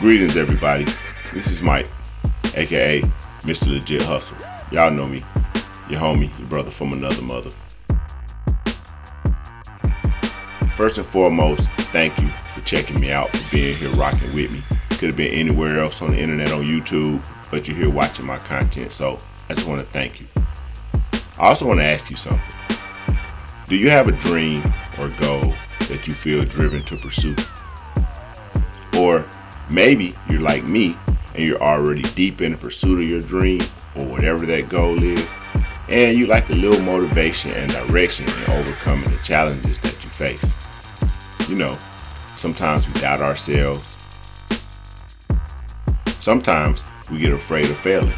Greetings, everybody. This is Mike, aka Mr. Legit Hustle. Y'all know me, your homie, your brother from another mother. First and foremost, thank you for checking me out, for being here rocking with me. Could have been anywhere else on the internet, on YouTube, but you're here watching my content, so I just want to thank you. I also want to ask you something. Do you have a dream or goal that you feel driven to pursue? Or maybe you're like me and you're already deep in the pursuit of your dream or whatever that goal is, and you like a little motivation and direction in overcoming the challenges that you face. You know, sometimes we doubt ourselves. Sometimes we get afraid of failing.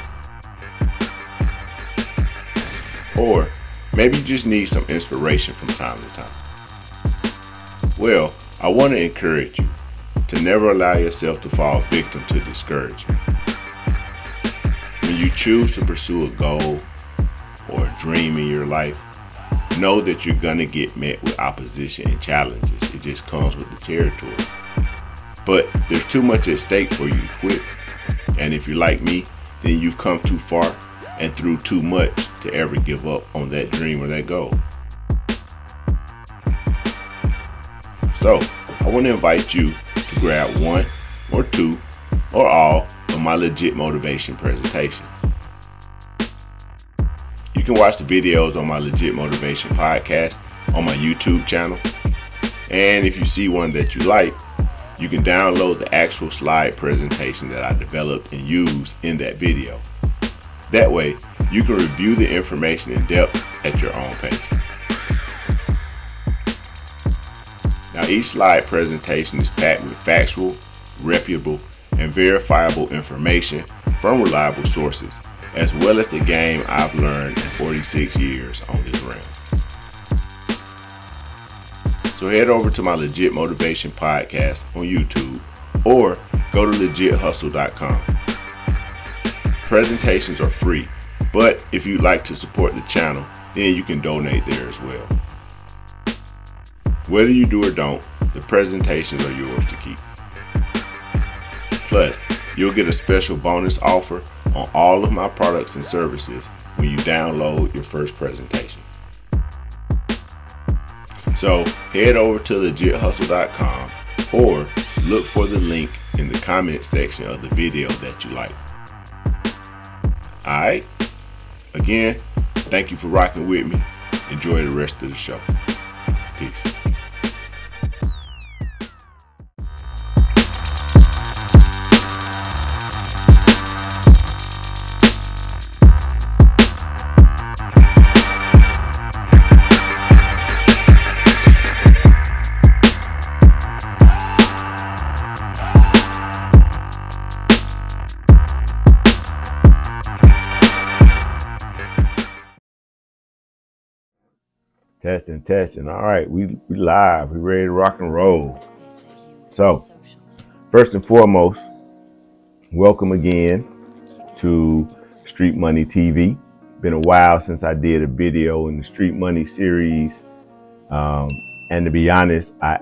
Or maybe you just need some inspiration from time to time. Well, I want to encourage you to never allow yourself to fall victim to discouragement. When you choose to pursue a goal or a dream in your life, know that you're going to get met with opposition and challenges. It just comes with the territory. But there's too much at stake for you to quit. And if you're like me, then you've come too far and through too much to ever give up on that dream or that goal. So, I want to invite you to grab one or two or all of my legit motivation presentations. You can watch the videos on my Legit Motivation podcast on my YouTube channel. And if you see one that you like, you can download the actual slide presentation that I developed and used in that video. That way, you can review the information in depth at your own pace. Now, each slide presentation is packed with factual, reputable, and verifiable information from reliable sources, as well as the game I've learned in 46 years on this realm. So head over to my Legit Motivation podcast on YouTube or go to 𝐬𝐿GH&x. Presentations are free, but if you'd like to support the channel, then you can donate there as well. Whether you do or don't, the presentations are yours to keep. Plus, you'll get a special bonus offer on all of my products and services when you download your first presentation. So head over to 𝐬𝐿GH&x or look for the link in the comment section of the video that you like. Alright? Again, thank you for rocking with me. Enjoy the rest of the show. Peace. Testing. All right, we live. We ready to rock and roll. So, first and foremost, welcome again to Street Money TV. It's been a while since I did a video in the Street Money series. And to be honest, I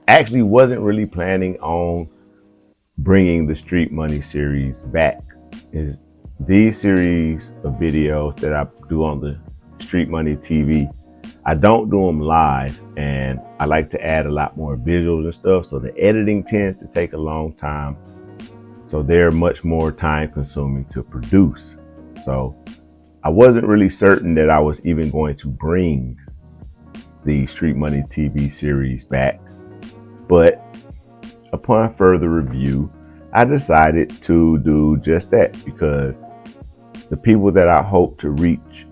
actually wasn't really planning on bringing the Street Money series back. Is these series of videos that I do on the Street Money TV, I don't do them live, and I like to add a lot more visuals and stuff, so the editing tends to take a long time. So they're much more time consuming to produce. So I wasn't really certain that I was even going to bring the Street Money TV series back. But upon further review, I decided to do just that, because the people that I hope to reach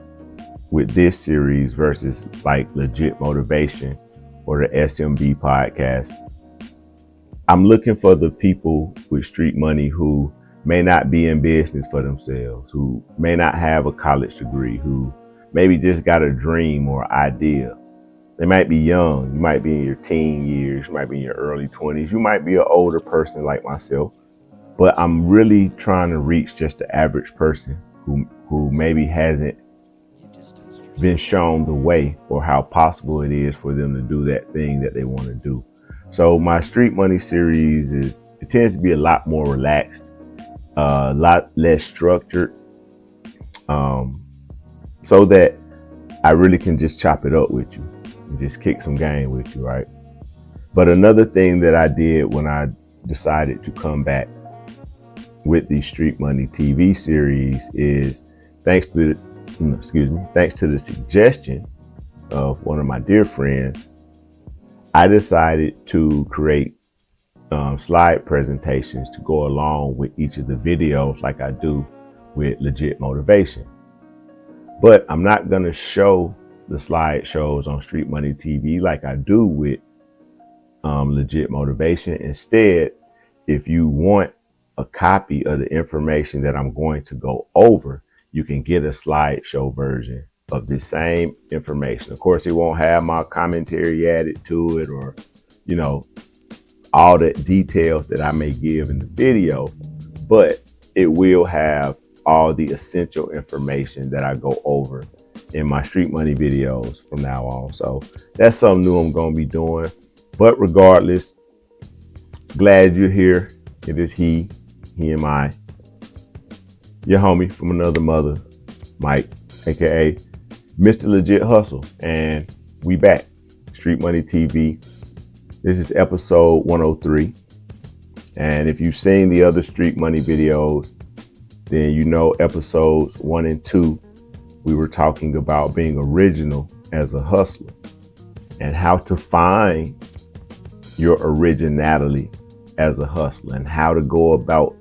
with this series versus like Legit Motivation or the SMB podcast, I'm looking for the people with street money who may not be in business for themselves, who may not have a college degree, who maybe just got a dream or idea. They might be young, you might be in your teen years, you might be in your early 20s, you might be an older person like myself, but I'm really trying to reach just the average person who maybe hasn't been shown the way or how possible it is for them to do that thing that they want to do. So my Street Money series is it tends to be a lot more relaxed, a lot less structured, so that I really can just chop it up with you and just kick some game with you, right? But another thing that I did when I decided to come back with the Street Money TV series is thanks to the suggestion of one of my dear friends, I decided to create slide presentations to go along with each of the videos like I do with Legit Motivation. But I'm not going to show the slideshows on Street Money TV like I do with Legit Motivation. Instead, if you want a copy of the information that I'm going to go over, you can get a slideshow version of the same information. Of course, it won't have my commentary added to it or, you know, all the details that I may give in the video, but it will have all the essential information that I go over in my Street Money videos from now on. So that's something new I'm going to be doing. But regardless, glad you're here. It is he and I, your homie from another mother, Mike, aka Mr. Legit Hustle, and we back. Street Money TV. This is episode 103. And if you've seen the other Street Money videos, then you know episodes 1 and 2, we were talking about being original as a hustler and how to find your originality as a hustler and how to go about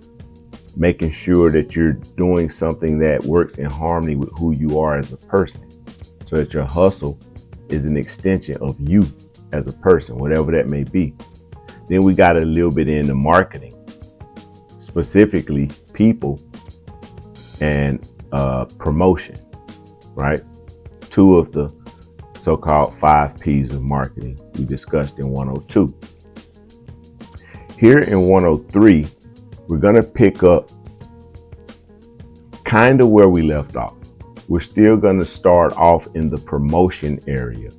making sure that you're doing something that works in harmony with who you are as a person, so that your hustle is an extension of you as a person, whatever that may be. Then we got a little bit into marketing, specifically people and promotion, right? 2 of the so-called 5 P's of marketing we discussed in 102. Here in 103, we're going to pick up kind of where we left off. We're still going to start off in the promotion area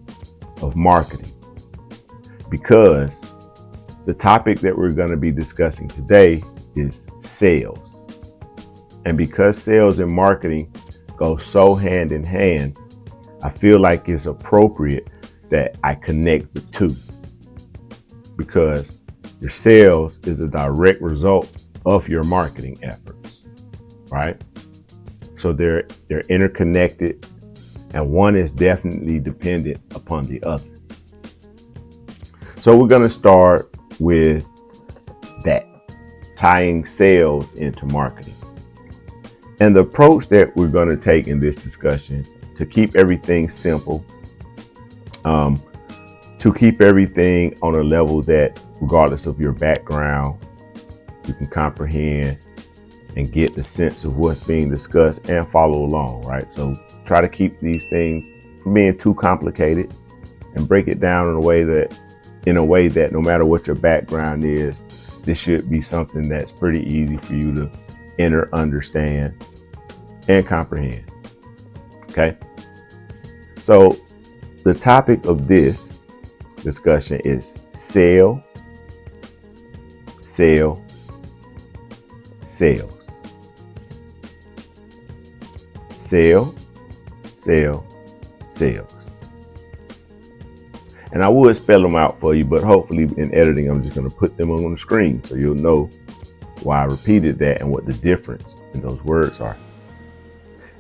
of marketing, because the topic that we're going to be discussing today is sales. And because sales and marketing go so hand in hand, I feel like it's appropriate that I connect the 2, because your sales is a direct result of your marketing efforts, right? So they're interconnected, and one is definitely dependent upon the other. So we're going to start with that, tying sales into marketing. And the approach that we're going to take in this discussion, to keep everything simple, to keep everything on a level that, regardless of your background, you can comprehend and get the sense of what's being discussed and follow along, right? So try to keep these things from being too complicated and break it down in a way that no matter what your background is, this should be something that's pretty easy for you to enter, understand, and comprehend. Okay. So the topic of this discussion is sales. Sales. And I would spell them out for you, but hopefully in editing, I'm just going to put them on the screen so you'll know why I repeated that and what the difference in those words are.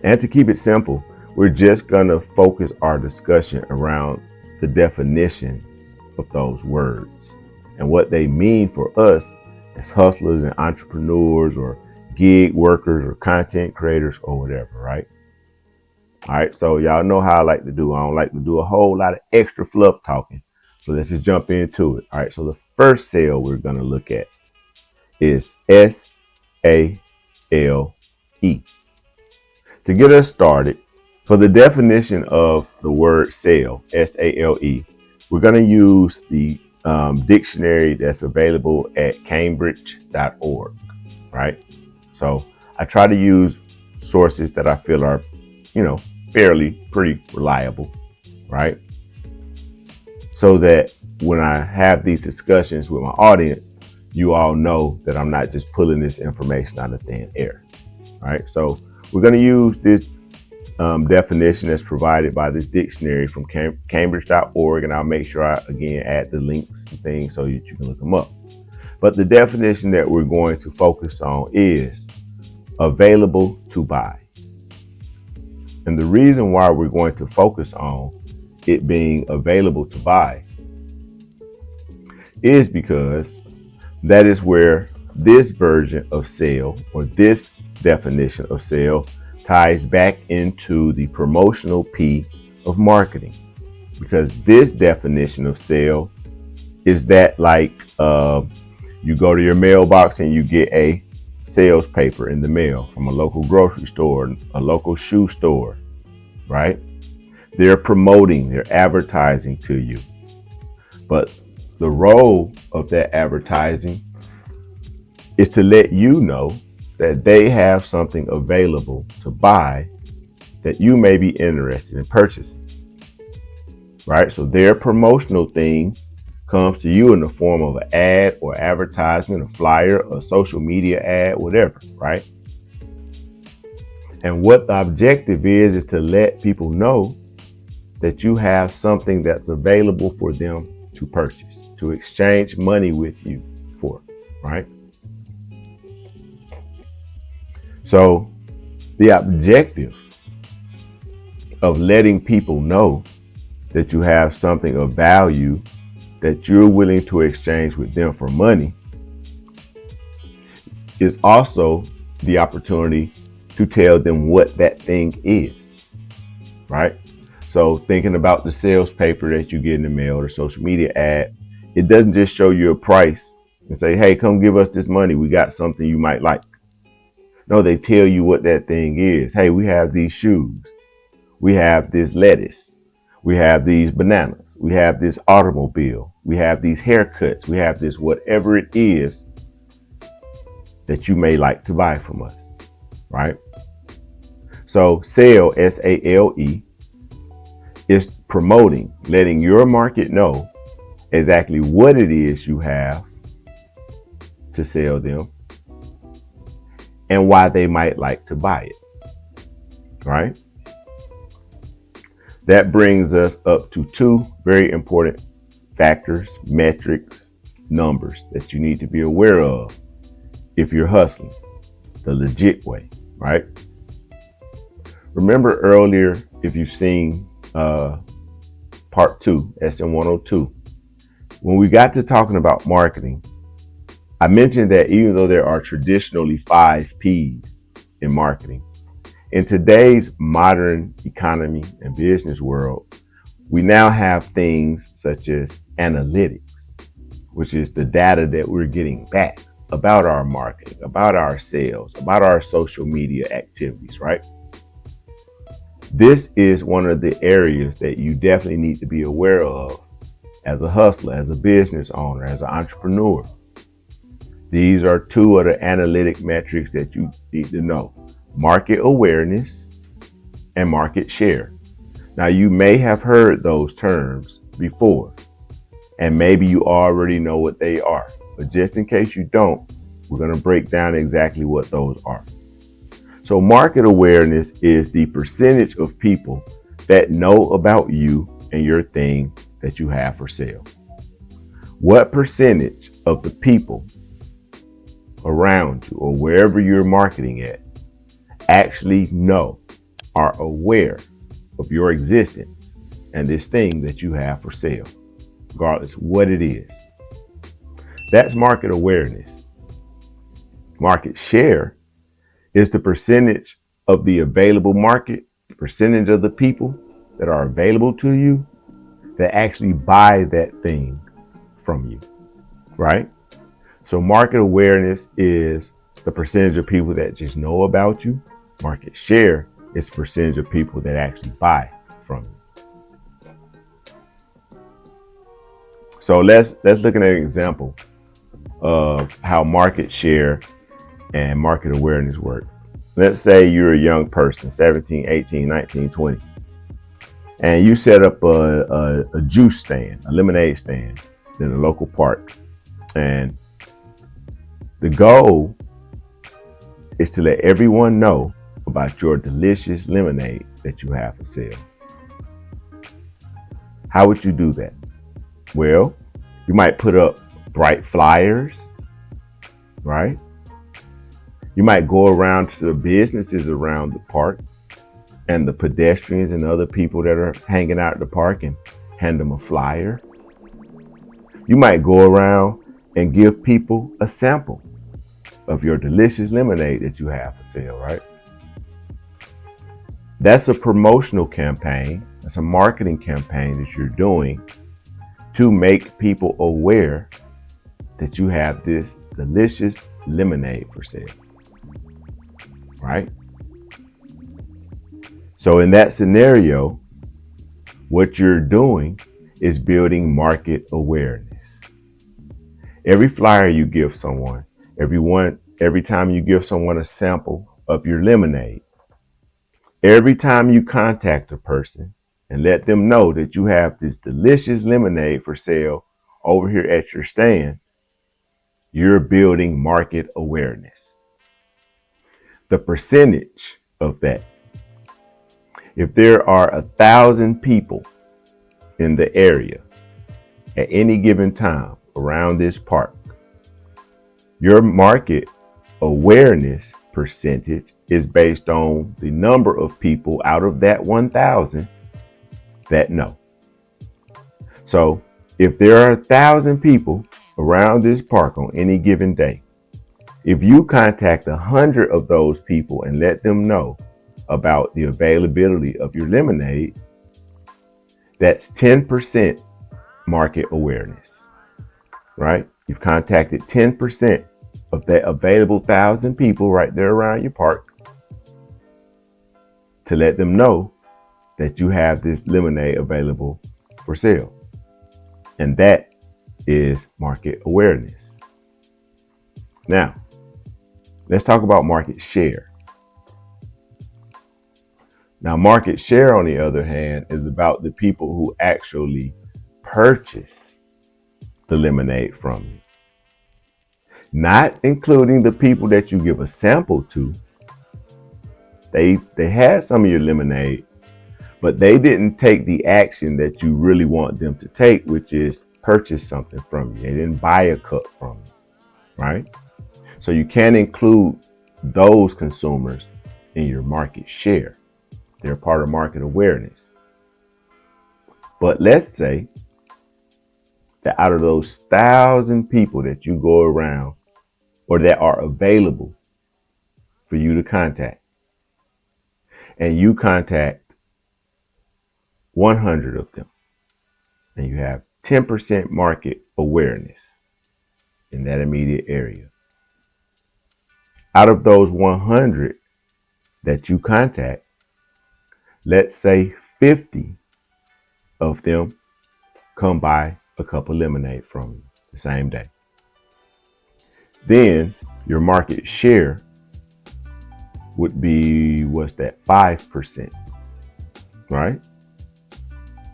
And to keep it simple, we're just going to focus our discussion around the definitions of those words and what they mean for us as hustlers and entrepreneurs or gig workers or content creators or whatever, right? All right, so y'all know how I like to do. I don't like to do a whole lot of extra fluff talking. So let's just jump into it. All right, so the first sale we're going to look at is SALE. To get us started, for the definition of the word sale, SALE, we're going to use the dictionary that's available at Cambridge.org, right? So I try to use sources that I feel are, fairly pretty reliable, right? So that when I have these discussions with my audience, you all know that I'm not just pulling this information out of thin air. All right, so we're going to use this definition that's provided by this dictionary from 𝐾ambridge.org, and I'll make sure I again add the links and things so that you can look them up. But the definition that we're going to focus on is available to buy. And the reason why we're going to focus on it being available to buy is because that is where this version of sale, or this definition of sale, ties back into the promotional P of marketing. Because this definition of sale is that like you go to your mailbox and you get a sales paper in the mail from a local grocery store, a local shoe store, right? They're promoting, they're advertising to you. But the role of that advertising is to let you know that they have something available to buy that you may be interested in purchasing, right? So their promotional thing comes to you in the form of an ad or advertisement, a flyer, a social media ad, whatever, right? And what the objective is to let people know that you have something that's available for them to purchase, to exchange money with you for, right? So the objective of letting people know that you have something of value that you're willing to exchange with them for money is also the opportunity to tell them what that thing is, right? So thinking about the sales paper that you get in the mail or social media ad, it doesn't just show you a price and say, hey, come give us this money. We got something you might like. No, they tell you what that thing is. Hey, we have these shoes. We have this lettuce. We have these bananas. We have this automobile. We have these haircuts. We have this whatever it is that you may like to buy from us, right? So sale, S-A-L-E, is promoting, letting your market know exactly what it is you have to sell them and why they might like to buy it, right? That brings us up to two very important factors, metrics, numbers that you need to be aware of if you're hustling the legit way, right? Remember earlier, if you've seen part 2, SM102, when we got to talking about marketing, I mentioned that even though there are traditionally 5 P's in marketing, in today's modern economy and business world, we now have things such as analytics, which is the data that we're getting back about our marketing, about our sales, about our social media activities, right? This is one of the areas that you definitely need to be aware of as a hustler, as a business owner, as an entrepreneur. These are 2 of the analytic metrics that you need to know: market awareness and market share. Now, you may have heard those terms before, and maybe you already know what they are, but just in case you don't, we're going to break down exactly what those are. So market awareness is the percentage of people that know about you and your thing that you have for sale. What percentage of the people around you or wherever you're marketing at actually know, are aware of your existence and this thing that you have for sale, regardless what it is? That's market awareness. Market share is the percentage of the available market, percentage of the people that are available to you that actually buy that thing from you, right? So market awareness is the percentage of people that just know about you. Market share is the percentage of people that actually buy from you. So let's look at an example of how market share and market awareness work. Let's say you're a young person, 17, 18, 19, 20, and you set up a juice stand, a lemonade stand in a local park. And The goal is to let everyone know about your delicious lemonade that you have for sale. How would you do that? Well, you might put up bright flyers, right? You might go around to the businesses around the park and the pedestrians and other people that are hanging out at the park and hand them a flyer. You might go around and give people a sample of your delicious lemonade that you have for sale, right? That's a promotional campaign. That's a marketing campaign that you're doing to make people aware that you have this delicious lemonade for sale, right? So in that scenario, what you're doing is building market awareness. Every flyer you give someone, every time you give someone a sample of your lemonade, every time you contact a person and let them know that you have this delicious lemonade for sale over here at your stand, you're building market awareness. The percentage of that, if there are 1,000 people in the area at any given time around this park, your market awareness percentage is based on the number of people out of that 1,000 that know. So if there are 1,000 people around this park on any given day, if you contact 100 of those people and let them know about the availability of your lemonade, that's 10% market awareness, right? You've contacted 10% of that available 1,000 people right there around your park to let them know that you have this lemonade available for sale. And that is market awareness. Now, let's talk about market share. Now, market share, on the other hand, is about the people who actually purchase the lemonade from you. Not including the people that you give a sample to. They had some of your lemonade, but they didn't take the action that you really want them to take, which is purchase something from you. They didn't buy a cup from you, right? So you can't include those consumers in your market share. They're part of market awareness. But let's say that out of those 1,000 people that you go around or that are available for you to contact, and you contact 100 of them, and you have 10% market awareness in that immediate area. Out of those 100 that you contact, let's say 50 of them come buy a cup of lemonade from you the same day. Then your market share would be, 5%, right?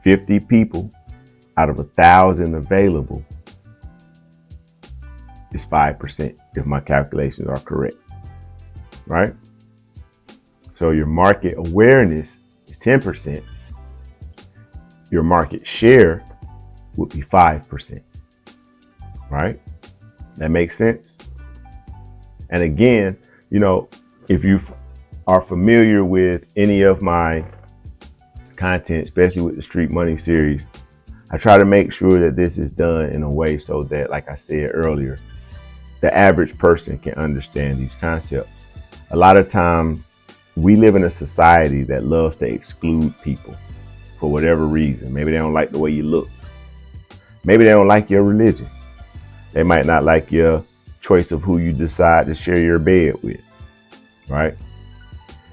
50 people out of 1,000 available is 5%, if my calculations are correct, right? So your market awareness is 10%. Your market share would be 5%, right? That makes sense? And again, if you are familiar with any of my content, especially with the Street Money series, I try to make sure that this is done in a way so that, like I said earlier, the average person can understand these concepts. A lot of times we live in a society that loves to exclude people for whatever reason. Maybe they don't like the way you look. Maybe they don't like your religion. They might not like your choice of who you decide to share your bed with, right?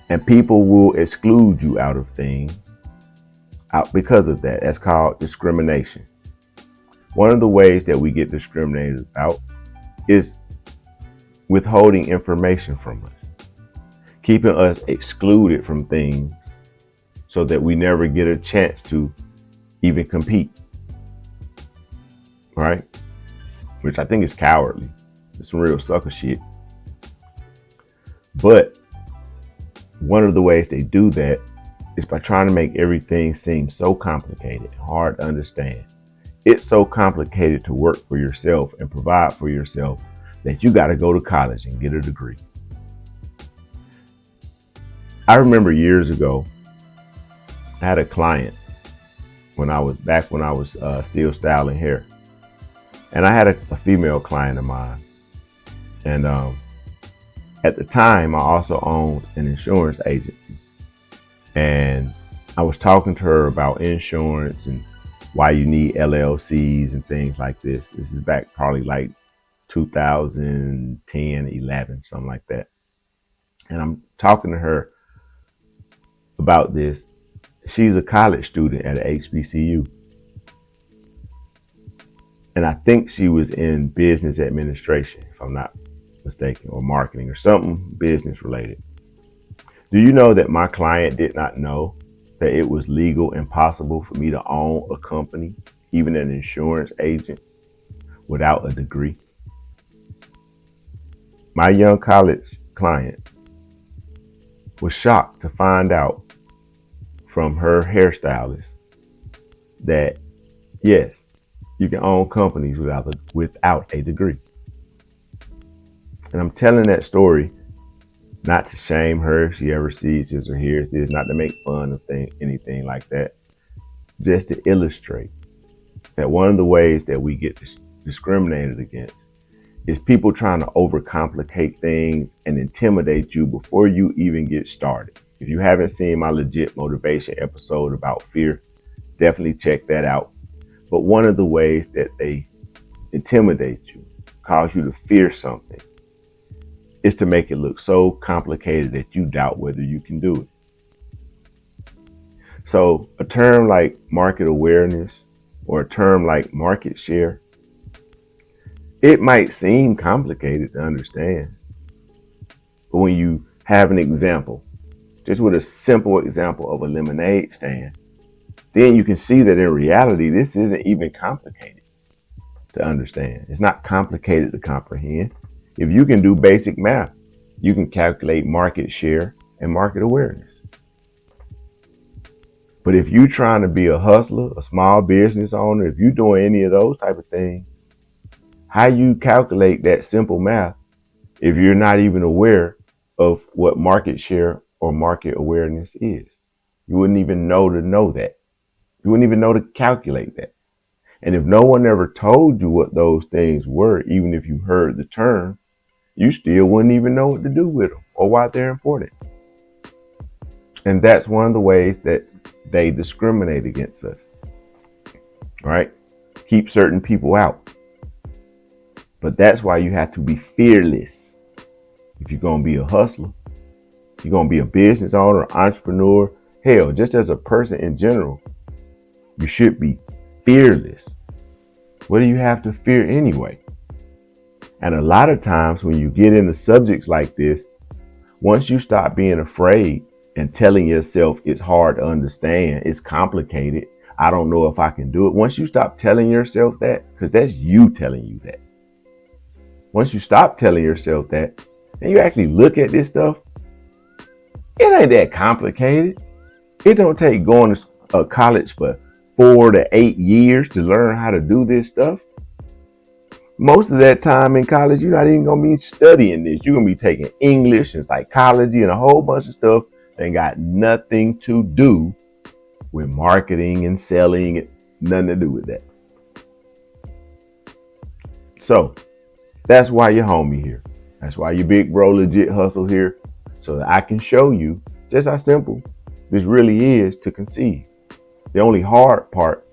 And people will exclude you out of things because of that. That's called discrimination. One of the ways that we get discriminated out is withholding information from us, keeping us excluded from things so that we never get a chance to even compete, right? Which I think is cowardly. It's some real sucker shit. But one of the ways they do that is by trying to make everything seem so complicated, hard to understand. It's so complicated to work for yourself and provide for yourself that you got to go to college and get a degree. I remember years ago, I had a client when I was still styling hair, and I had a female client of mine, and at the time I also owned an insurance agency, and I was talking to her about insurance and why you need LLCs and things like this. This is back probably like 2010, 11, something like that. And I'm talking to her about this. She's a college student at a HBCU. And I think she was in business administration, if I'm not mistaken, or marketing or something business related. Do you know that my client did not know that it was legal and possible for me to own a company, even an insurance agent, without a degree? My young college client was shocked to find out from her hairstylist that, yes, you can own companies without a degree. And I'm telling that story not to shame her if she ever sees this or hears this, not to make fun of anything like that, just to illustrate that one of the ways that we get discriminated against is people trying to overcomplicate things and intimidate you before you even get started. If you haven't seen my legit motivation episode about fear, definitely check that out. But one of the ways that they intimidate you, cause you to fear something, is to make it look so complicated that you doubt whether you can do it. So a term like market awareness or a term like market share, it might seem complicated to understand. But when you have an example, just with a simple example of a lemonade stand, then you can see that in reality, this isn't even complicated to understand. It's not complicated to comprehend. If you can do basic math, you can calculate market share and market awareness. But if you're trying to be a hustler, a small business owner, if you're doing any of those type of things, how you calculate that simple math if you're not even aware of what market share or market awareness is? You wouldn't even know that. You wouldn't even know to calculate that. And if no one ever told you what those things were, even if you heard the term, you still wouldn't even know what to do with them or why they're important. And that's one of the ways that they discriminate against us, right? Keep certain people out. But that's why you have to be fearless. If you're going to be a hustler, you're going to be a business owner, entrepreneur, hell, just as a person in general, you should be fearless. What do you have to fear anyway? And a lot of times when you get into subjects like this, once you stop being afraid and telling yourself it's hard to understand, it's complicated, I don't know if I can do it. Once you stop telling yourself that, because that's you telling you that. Once you stop telling yourself that and you actually look at this stuff, it ain't that complicated. It don't take going to college for 4 to 8 years to learn how to do this stuff. Most of that time in college, you're not even going to be studying this. You're going to be taking English and psychology and a whole bunch of stuff that ain't got nothing to do with marketing and selling. Nothing to do with that. So that's why your homie here. That's why your big bro legit hustle here. So that I can show you just how simple this really is to conceive. The only hard part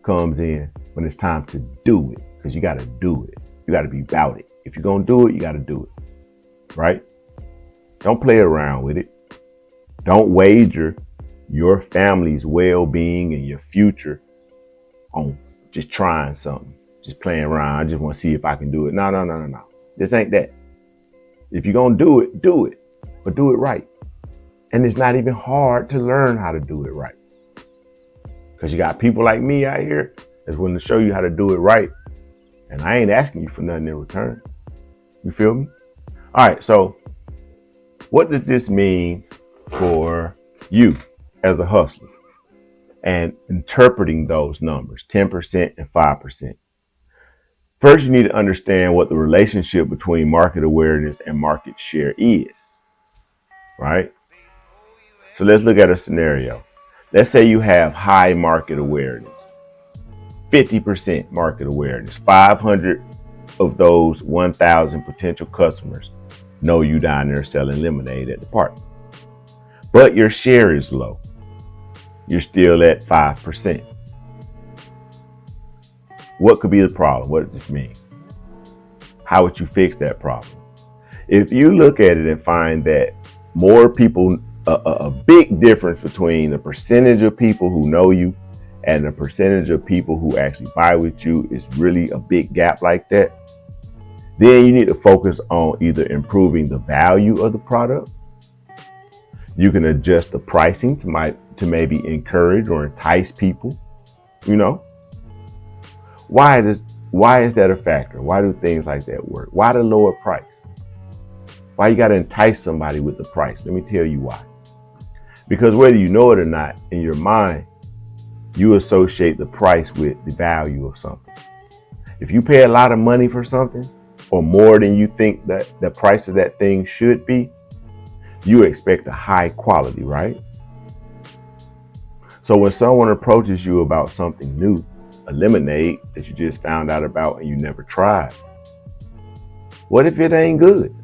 comes in when it's time to do it. Because you got to do it. You got to be about it. If you're going to do it, you got to do it. Right? Don't play around with it. Don't wager your family's well-being and your future on just trying something. Just playing around. I just want to see if I can do it. No. This ain't that. If you're going to do it, do it. But do it right. And it's not even hard to learn how to do it right. Because you got people like me out here that's willing to show you how to do it right. And I ain't asking you for nothing in return. You feel me? All right. So what does this mean for you as a hustler and interpreting those numbers, 10% and 5%? First, you need to understand what the relationship between market awareness and market share is, right? So let's look at a scenario. Let's say you have high market awareness, 50% market awareness, 500 of those 1,000 potential customers know you down there selling lemonade at the park. But your share is low. You're still at 5%. What could be the problem? What does this mean? How would you fix that problem? If you look at it and find that more people, a big difference between the percentage of people who know you and the percentage of people who actually buy with you is really a big gap like that, then you need to focus on either improving the value of the product. You can adjust the pricing to maybe encourage or entice people, you know. Why is that a factor? Why do things like that work? Why the lower price? Why you got to entice somebody with the price? Let me tell you why. Because whether you know it or not, in your mind, you associate the price with the value of something. If you pay a lot of money for something, or more than you think that the price of that thing should be, you expect a high quality, right? So when someone approaches you about something new, a lemonade that you just found out about and you never tried, what if it ain't good?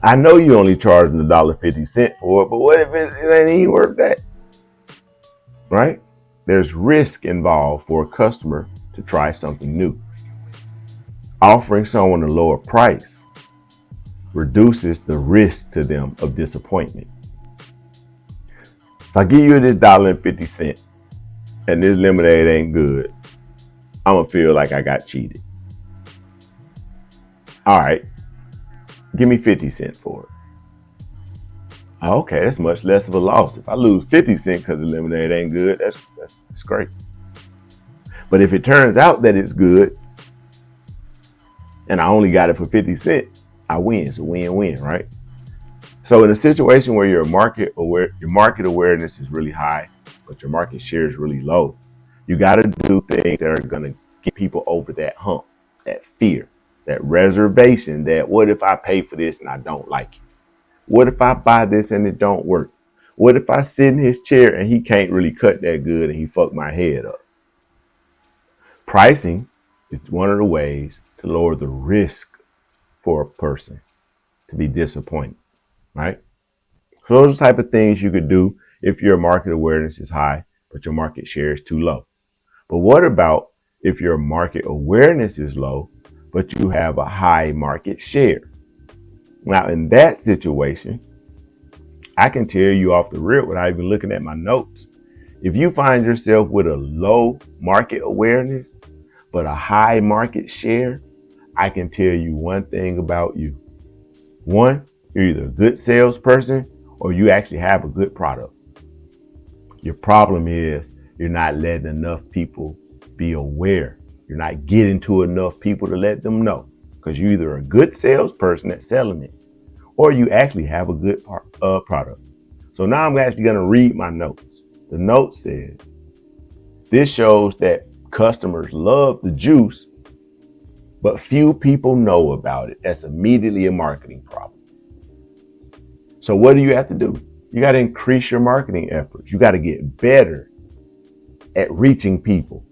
I know you only charging $1.50 for it, but what if it ain't even worth that? Right? There's risk involved for a customer to try something new. Offering someone a lower price reduces the risk to them of disappointment. If I give you this $1.50 and this lemonade ain't good, I'm gonna feel like I got cheated. All right, give me 50 cents for it. Okay, that's much less of a loss. If I lose 50 cents because the lemonade ain't good, that's great. But if it turns out that it's good and I only got it for 50 cents, I win. It's a win-win, right? So in a situation where your market awareness is really high, but your market share is really low, you got to do things that are going to get people over that hump, that fear, that reservation, that what if I pay for this and I don't like it? What if I buy this and it don't work? What if I sit in his chair and he can't really cut that good and he fucked my head up? Pricing is one of the ways to lower the risk for a person to be disappointed, right? So those are the type of things you could do if your market awareness is high, but your market share is too low. But what about if your market awareness is low, but you have a high market share? Now, in that situation, I can tell you off the rip without even looking at my notes. If you find yourself with a low market awareness, but a high market share, I can tell you one thing about you. One, you're either a good salesperson or you actually have a good product. Your problem is you're not letting enough people be aware. You're not getting to enough people to let them know, because you're either a good salesperson that's selling it or you actually have a good product. So now I'm actually going to read my notes. The note says, this shows that customers love the juice, but few people know about it. That's immediately a marketing problem. So what do you have to do? You got to increase your marketing efforts. You got to get better at reaching people.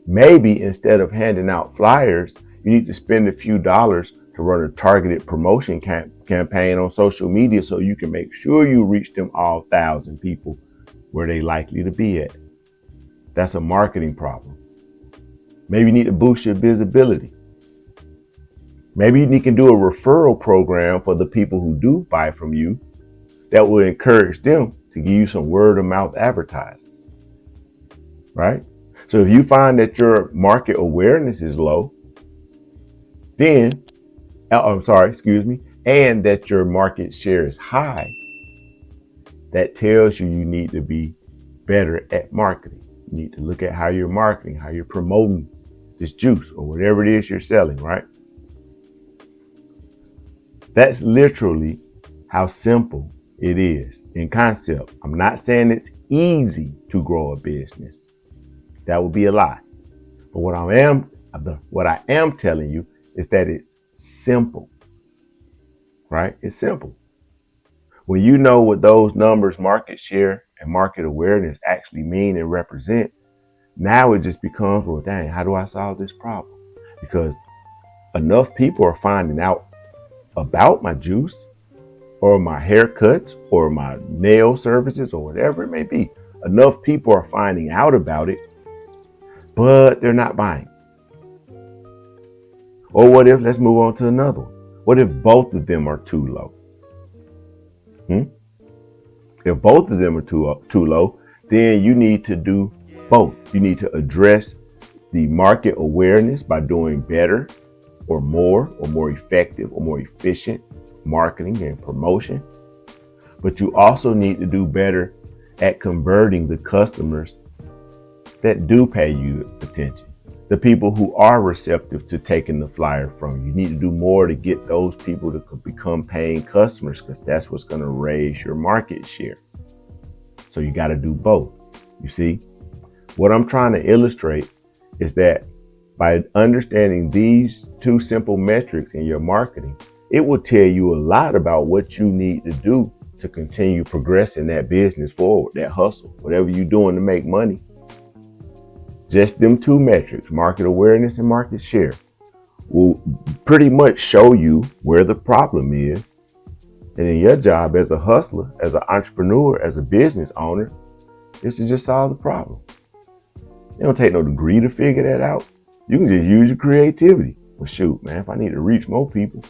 Maybe instead of handing out flyers, you need to spend a few dollars to run a targeted promotion campaign on social media so you can make sure you reach them all 1,000 people where they likely to be at. That's a marketing problem. Maybe you need to boost your visibility. Maybe you can do a referral program for the people who do buy from you that will encourage them to give you some word of mouth advertising, right? So if you find that your market awareness is low, then, and that your market share is high, that tells you you need to be better at marketing. You need to look at how you're marketing, how you're promoting this juice or whatever it is you're selling, right? That's literally how simple it is in concept. I'm not saying it's easy to grow a business. That would be a lie. But what I am telling you is that it's simple, right? It's simple. When you know what those numbers, market share and market awareness actually mean and represent, now it just becomes, well, dang, how do I solve this problem? Because enough people are finding out about my juice or my haircuts or my nail services or whatever it may be. Enough people are finding out about it, but they're not buying. Or what if, let's move on to another one. What if both of them are too low? If both of them are too low, then you need to do both. You need to address the market awareness by doing better or more effective or more efficient marketing and promotion. But you also need to do better at converting the customers that do pay you attention. The people who are receptive to taking the flyer from you. You need to do more to get those people to become paying customers, because that's what's going to raise your market share. So you got to do both. You see, what I'm trying to illustrate is that by understanding these two simple metrics in your marketing, it will tell you a lot about what you need to do to continue progressing that business forward, that hustle, whatever you're doing to make money. Just them two metrics, market awareness and market share, will pretty much show you where the problem is. And then your job as a hustler, as an entrepreneur, as a business owner, is to just solve the problem. It don't take no degree to figure that out. You can just use your creativity. Well, shoot, man, if I need to reach more people,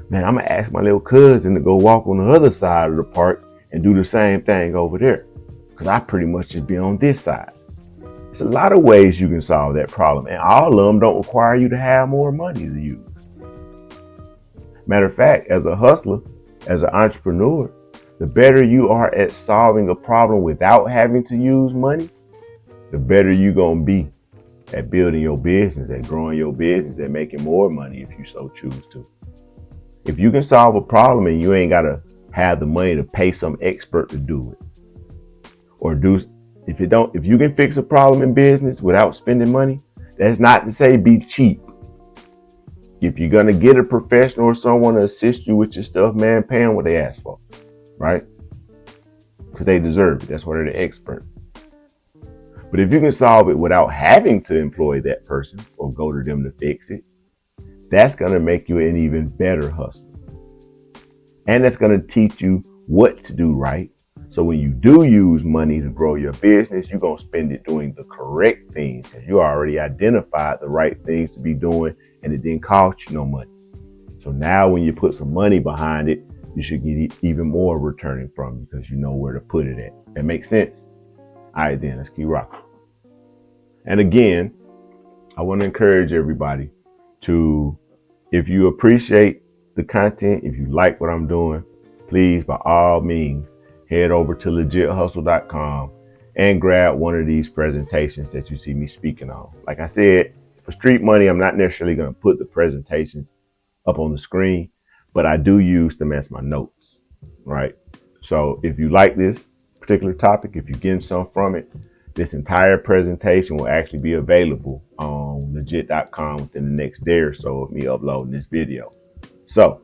man, I'm gonna ask my little cousin to go walk on the other side of the park and do the same thing over there, because I pretty much just be on this side. There's a lot of ways you can solve that problem, and all of them don't require you to have more money to use. Matter of fact, as a hustler, as an entrepreneur, the better you are at solving a problem without having to use money, the better you're gonna be at building your business, at growing your business, at making more money if you so choose to. If you can solve a problem and you ain't gotta have the money to pay some expert to do it, or if you can fix a problem in business without spending money, that's not to say be cheap. If you're gonna get a professional or someone to assist you with your stuff, man, pay them what they ask for, right? Because they deserve it. That's why they're the expert. But if you can solve it without having to employ that person or go to them to fix it, that's gonna make you an even better hustler. And that's gonna teach you what to do right. So when you do use money to grow your business, you're going to spend it doing the correct things, because you already identified the right things to be doing, and it didn't cost you no money. So now when you put some money behind it, you should get even more returning from you, because you know where to put it at. That makes sense? All right, then let's keep rocking. And again, I want to encourage everybody to, if you appreciate the content, if you like what I'm doing, please, by all means, head over to 𝐬𝐿GHustle.com and grab one of these presentations that you see me speaking on. Like I said, for Street Money, I'm not necessarily going to put the presentations up on the screen, but I do use them as my notes, right? So if you like this particular topic, if you're getting some from it, this entire presentation will actually be available on 𝐬𝐿GH&x within the next day or so of me uploading this video. So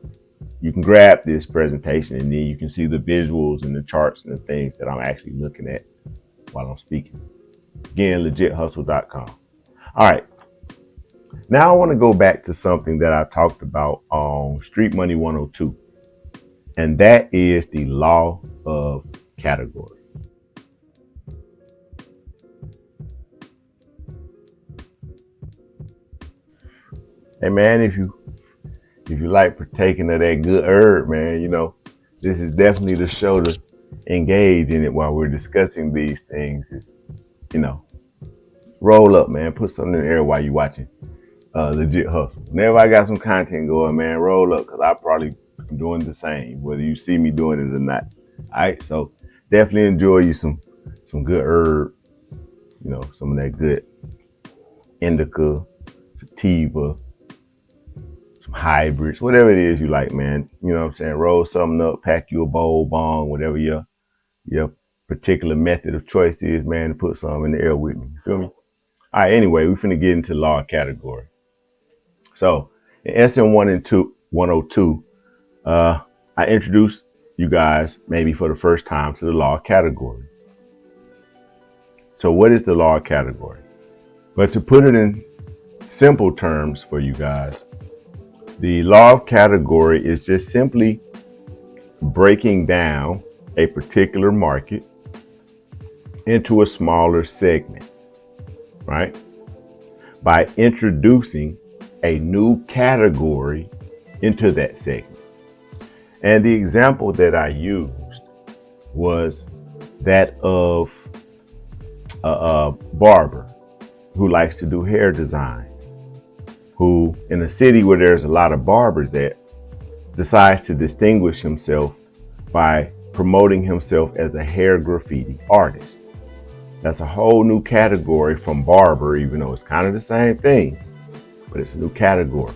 you can grab this presentation, and then you can see the visuals and the charts and the things that I'm actually looking at while I'm speaking. Again, 𝐬𝐿GHustle.com. All right. Now I want to go back to something that I talked about on Street Money 102, and that is the law of category. Hey man, if you like partaking of that good herb, man, you know, this is definitely the show to engage in it while we're discussing these things. It's, you know, roll up, man. Put something in the air while you're watching Legit Hustle. Whenever I got some content going, man, roll up, because I probably am doing the same, whether you see me doing it or not. All right, so definitely enjoy you some good herb, you know, some of that good indica, sativa, some some hybrids, whatever it is you like, man. You know what I'm saying? Roll something up, pack you a bowl, bong, whatever your particular method of choice is, man, to put some in the air with me. You feel me? All right, anyway, we're finna get into law category. So in SN 102, I introduced you guys maybe for the first time to the law category. So what is the law category? But to put it in simple terms for you guys, the law of category is just simply breaking down a particular market into a smaller segment, right? By introducing a new category into that segment. And the example that I used was that of a barber who likes to do hair design, who in a city where there's a lot of barbers at, decides to distinguish himself by promoting himself as a hair graffiti artist. That's a whole new category from barber, even though it's kind of the same thing, but it's a new category.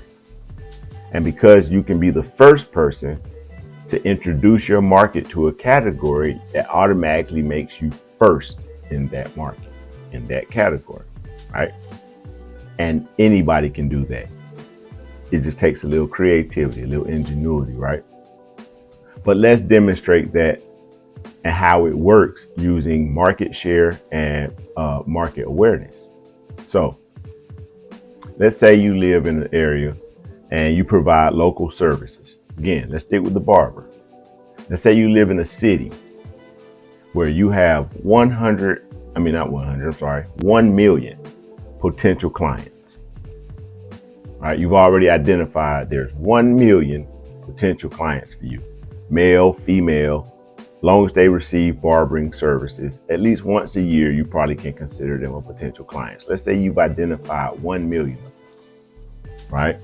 And because you can be the first person to introduce your market to a category, that automatically makes you first in that market, in that category, right? And anybody can do that. It just takes a little creativity, a little ingenuity, right? But let's demonstrate that and how it works using market share and market awareness. So let's say you live in an area and you provide local services. Again, let's stick with the barber. Let's say you live in a city where you have 1 million potential clients. All right, you've already identified there's 1 million potential clients for you, male, female. Long as they receive barbering services at least once a year, you probably can consider them a potential client. Let's say you've identified 1 million of them, right?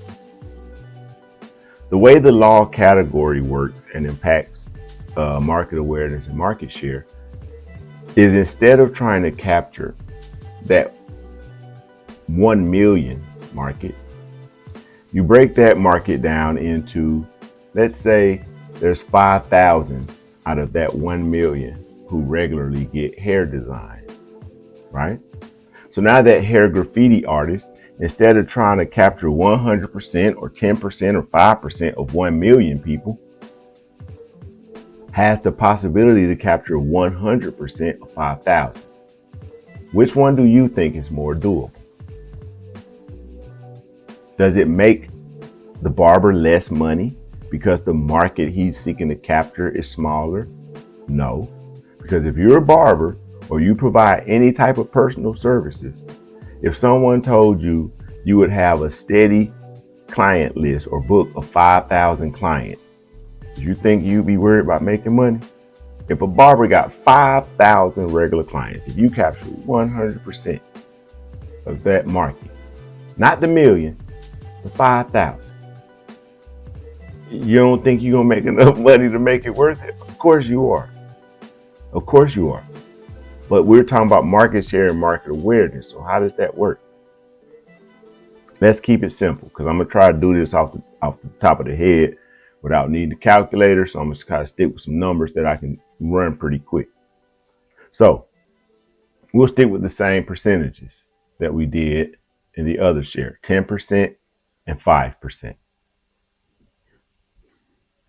The way the law category works and impacts market awareness and market share is, instead of trying to capture that 1 million market, you break that market down into, let's say there's 5,000 out of that 1 million who regularly get hair design, right? So now that hair graffiti artist, instead of trying to capture 100% or 10% or 5% of 1 million people, has the possibility to capture 100% of 5,000. Which one do you think is more doable? Does it make the barber less money because the market he's seeking to capture is smaller? No, because if you're a barber or you provide any type of personal services, if someone told you you would have a steady client list or book of 5,000 clients, do you think you'd be worried about making money? If a barber got 5,000 regular clients, if you capture 100% of that market, not the million, the 5,000, you don't think you're gonna make enough money to make it worth it? Of course you are. Of course you are. But we're talking about market share and market awareness. So how does that work? Let's keep it simple, because I'm gonna try to do this off the top of the head without needing a calculator. So I'm gonna kind of stick with some numbers that I can run pretty quick. So we'll stick with the same percentages that we did in the other share, 10% and 5%.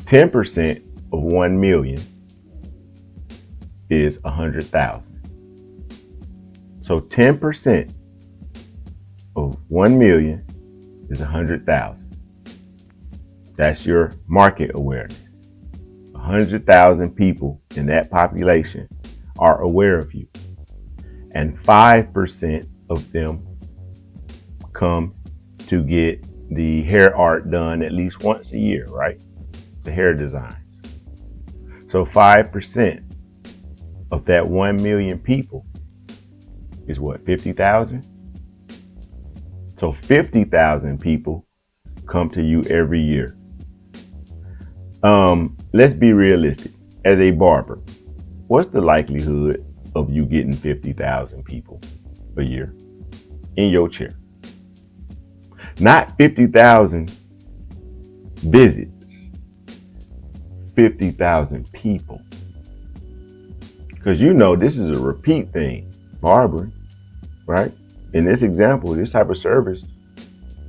10% of 1 million is 100,000. So 10% of 1 million is 100,000. That's your market awareness. 100,000 people in that population are aware of you. And 5% of them come to get the hair art done at least once a year, right? The hair designs. So 5% of that 1 million people is what, 50,000? So 50,000 people come to you every year. Let's be realistic. As a barber, what's the likelihood of you getting 50,000 people a year in your chair? Not 50,000 visits, 50,000 people. Because this is a repeat thing, barbering, right? In this example, this type of service,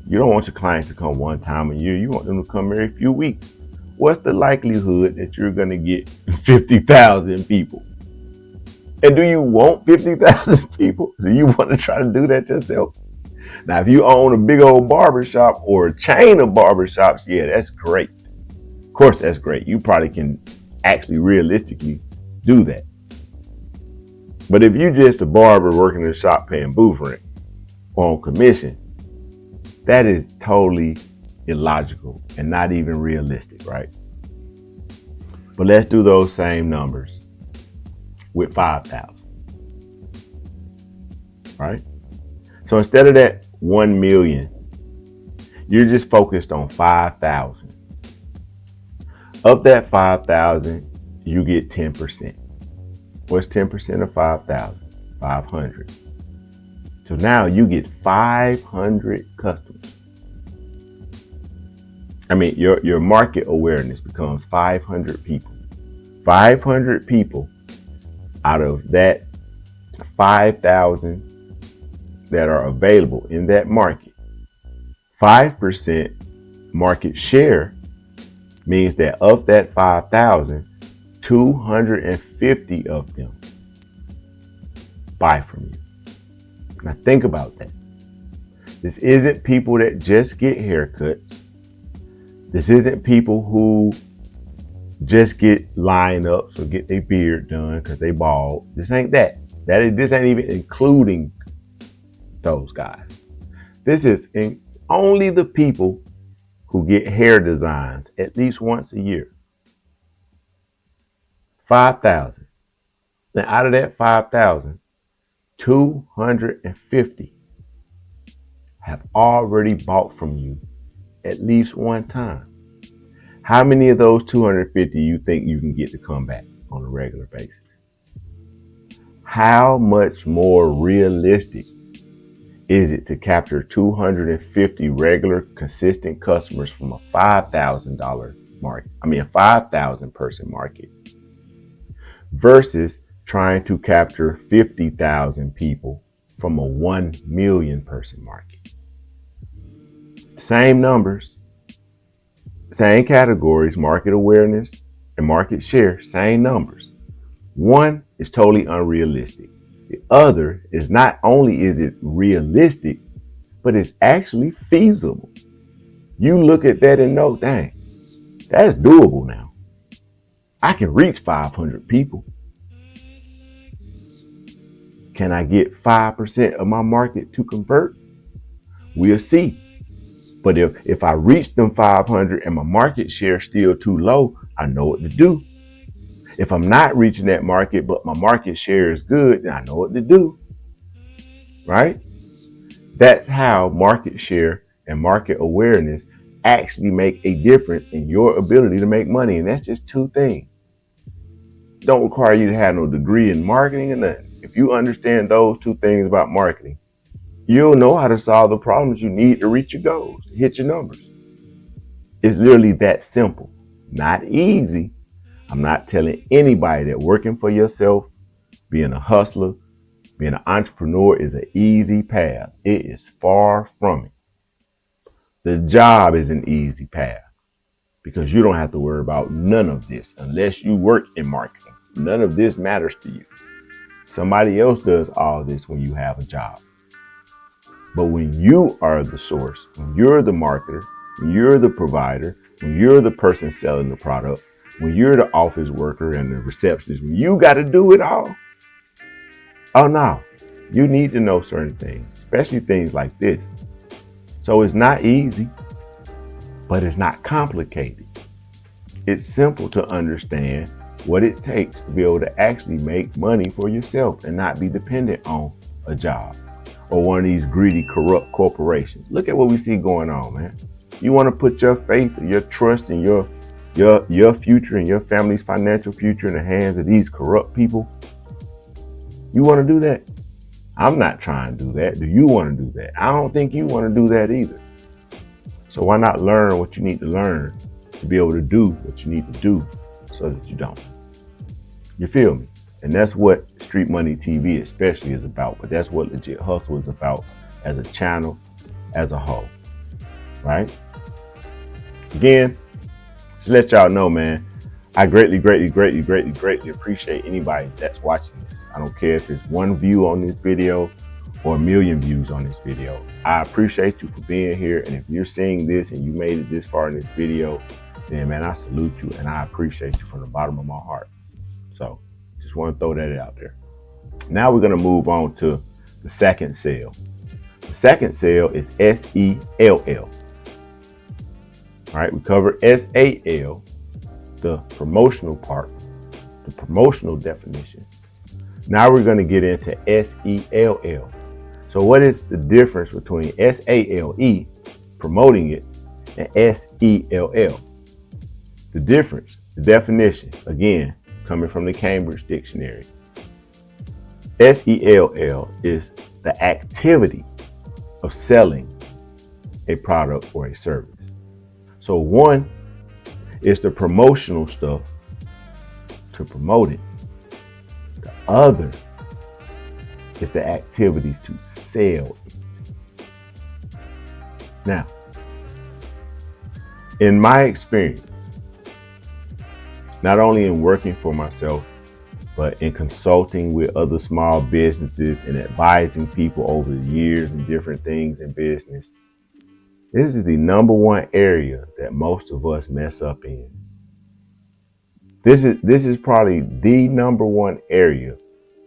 you don't want your clients to come one time a year. You want them to come every few weeks. What's the likelihood that you're going to get 50,000 people? And do you want 50,000 people? Do you want to try to do that yourself? Now, if you own a big old barbershop or a chain of barbershops, yeah, that's great. Of course, that's great. You probably can actually realistically do that. But if you're just a barber working in a shop paying booth rent or on commission, that is totally illogical and not even realistic, right? But let's do those same numbers with 5,000, right? So instead of that 1 million, you're just focused on 5,000. Of that 5,000, you get 10%. What's 10% of 5,000? 500. So now you get 500 customers. I mean, your market awareness becomes 500 people. 500 people out of that 5,000 that are available in that market. 5% market share means that of that 5,000, 250 of them buy from you. Now think about that. This isn't people that just get haircuts. This isn't people who just get lineups or get their beard done because they bald. This ain't that. This ain't even including those guys. This is only the people who get hair designs at least once a year. 5,000. Now out of that 5,000, 250 have already bought from you at least one time. How many of those 250 you think you can get to come back on a regular basis? How much more realistic is it to capture 250 regular consistent customers from a $5,000 market? I mean, a 5,000 person market versus trying to capture 50,000 people from a 1 million person market. Same numbers, same categories, market awareness and market share, same numbers. One is totally unrealistic. The other is not only is it realistic, but it's actually feasible. You look at that and know, dang, that's doable now. I can reach 500 people. Can I get 5% of my market to convert? We'll see. But if I reach them 500 and my market share is still too low, I know what to do. If I'm not reaching that market, but my market share is good, then I know what to do, right? That's how market share and market awareness actually make a difference in your ability to make money. And that's just two things. Don't require you to have no degree in marketing or nothing. If you understand those two things about marketing, you'll know how to solve the problems you need to reach your goals, to hit your numbers. It's literally that simple. Not easy. I'm not telling anybody that working for yourself, being a hustler, being an entrepreneur is an easy path. It is far from it. The job is an easy path because you don't have to worry about none of this unless you work in marketing. None of this matters to you. Somebody else does all this when you have a job. But when you are the source, when you're the marketer, when you're the provider, when you're the person selling the product, when you're the office worker and the receptionist, when you got to do it all. Oh no, you need to know certain things, especially things like this. So it's not easy, but it's not complicated. It's simple to understand what it takes to be able to actually make money for yourself and not be dependent on a job or one of these greedy, corrupt corporations. Look at what we see going on, man. You want to put your faith and your trust and your future and your family's financial future in the hands of these corrupt people? You want to do that? I'm not trying to do that. Do you want to do that? I don't think you want to do that either. So why not learn what you need to learn to be able to do what you need to do so that you don't. You feel me? And that's what Street Money TV especially is about, but that's what Legit Hustle is about as a channel, as a whole, right? Again, just let y'all know, man, I greatly appreciate anybody that's watching this. I don't care if it's 1 view on this video or 1,000,000 views on this video. I appreciate you for being here. And if you're seeing this and you made it this far in this video, then man, I salute you and I appreciate you from the bottom of my heart. So just want to throw that out there. Now we're going to move on to the second sale. The second sale is SELL. All right, we covered SAL, the promotional part, the promotional definition. Now we're going to get into SELL. So what is the difference between SALE, promoting it, and SELL? The difference, the definition, again, coming from the Cambridge Dictionary. SELL is the activity of selling a product or a service. So one is the promotional stuff to promote it. The other is the activities to sell it. Now, in my experience, not only in working for myself, but in consulting with other small businesses and advising people over the years and different things in business, this is the #1 area that most of us mess up in. This is probably the #1 area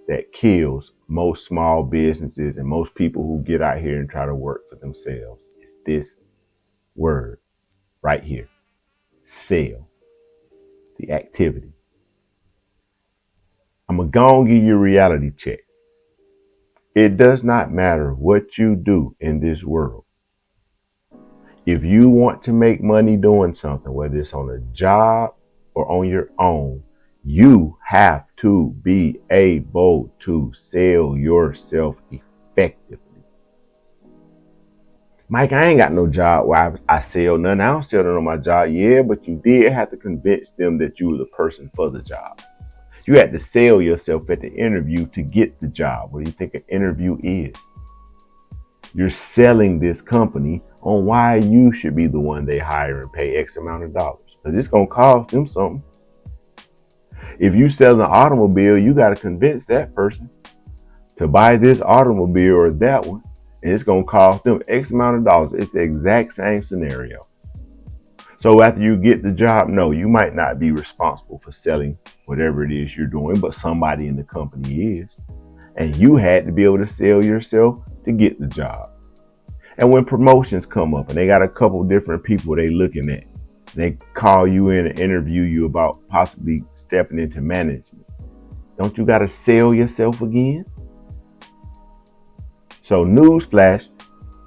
that kills most small businesses and most people who get out here and try to work for themselves. Is this word right here, sell, the activity. I'm gonna go and give you a reality check. It does not matter what you do in this world. If you want to make money doing something, whether it's on a job or on your own, you have to be able to sell yourself effectively. Mike, I ain't got no job where I sell nothing. I don't sell nothing on my job. Yeah, but you did have to convince them that you were the person for the job. You had to sell yourself at the interview to get the job. What do you think an interview is? You're selling this company on why you should be the one they hire and pay X amount of dollars, because it's going to cost them something. If you sell an automobile, you got to convince that person to buy this automobile or that one, and it's going to cost them X amount of dollars. It's the exact same scenario. So after you get the job, no, you might not be responsible for selling whatever it is you're doing, but somebody in the company is. And you had to be able to sell yourself to get the job. And when promotions come up and they got a couple different people they looking at, they call you in and interview you about possibly stepping into management, don't you got to sell yourself again? So newsflash,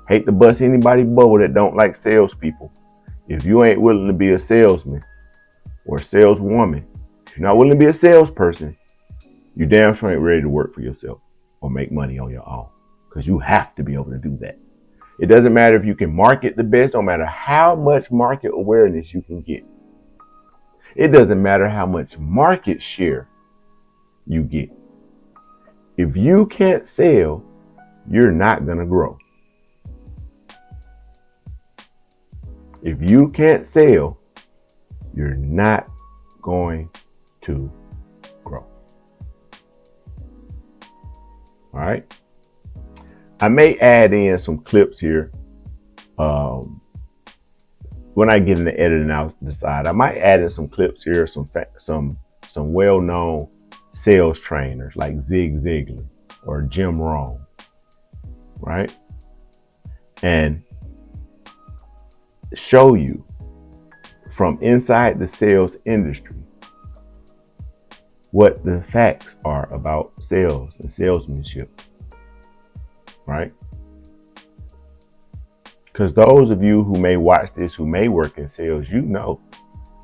hate to bust anybody bubble that don't like salespeople. If you ain't willing to be a salesman or a saleswoman, if you're not willing to be a salesperson, you damn sure ain't ready to work for yourself or make money on your own, because you have to be able to do that. It doesn't matter if you can market the best, no matter how much market awareness you can get. It doesn't matter how much market share you get. If you can't sell, you're not going to grow. If you can't sell, you're not going to grow. All right. I may add in some clips here. When I get in the editing, I'll decide. I might add in some clips here, some well-known sales trainers like Zig Ziglar or Jim Rohn, right? And show you from inside the sales industry what the facts are about sales and salesmanship, right? Because those of you who may watch this, who may work in sales, you know,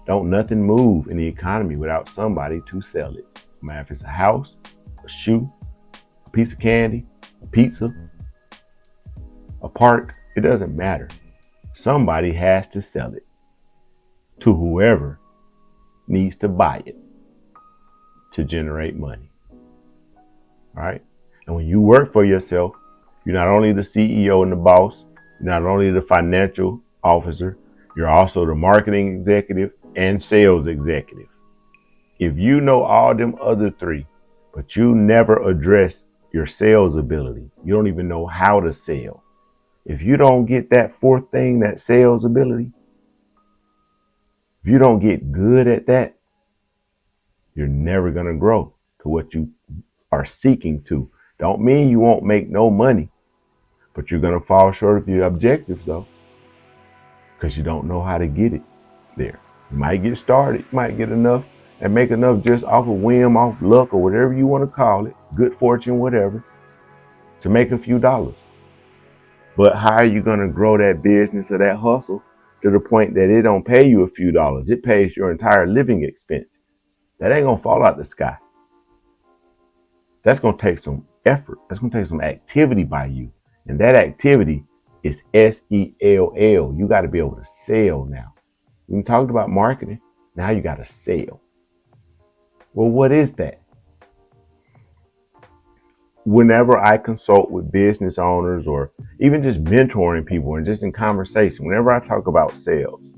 don't nothing move in the economy without somebody to sell it. No matter if it's a house, a shoe, a piece of candy, a pizza, a park, it doesn't matter. Somebody has to sell it. to whoever needs to buy it to generate money. All right. And when you work for yourself, you're not only the CEO and the boss, you're not only the financial officer, you're also the marketing executive and sales executive. If you know all them other three, but you never address your sales ability, you don't even know how to sell. If you don't get that fourth thing, that sales ability, if you don't get good at that, you're never going to grow to what you are seeking to. Don't mean you won't make no money, but you're going to fall short of your objectives though, because you don't know how to get it there. You might get started, you might get enough and make enough just off of whim, off luck, or whatever you want to call it, good fortune, whatever, to make a few dollars. But how are you going to grow that business or that hustle to the point that it don't pay you a few dollars? It pays your entire living expenses. That ain't going to fall out the sky. That's going to take some effort. That's going to take some activity by you. And that activity is SELL. You got to be able to sell now. We talked about marketing. Now you got to sell. Well, what is that? Whenever I consult with business owners or even just mentoring people and just in conversation, whenever I talk about sales,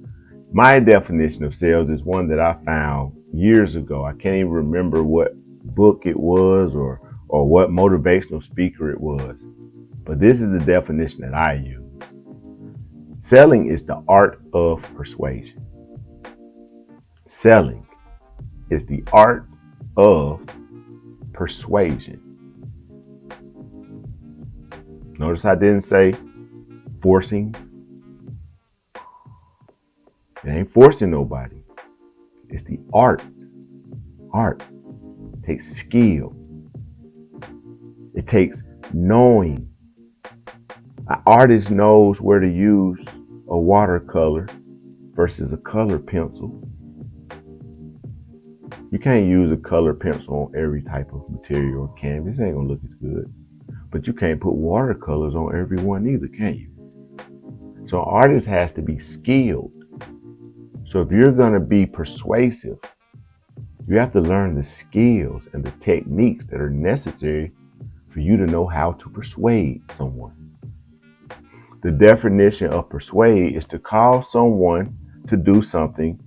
my definition of sales is one that I found years ago. I can't even remember what book it was or what motivational speaker it was, but this is the definition that I use. Selling is the art of persuasion. Selling is the art of persuasion. Notice I didn't say forcing. It ain't forcing nobody. It's the art. Art takes skill. It takes knowing. An artist knows where to use a watercolor versus a color pencil. You can't use a color pencil on every type of material or canvas. It ain't gonna look as good. But you can't put watercolors on every one either, can you? So an artist has to be skilled. So if you're gonna be persuasive, you have to learn the skills and the techniques that are necessary for you to know how to persuade someone. The definition of persuade is to cause someone to do something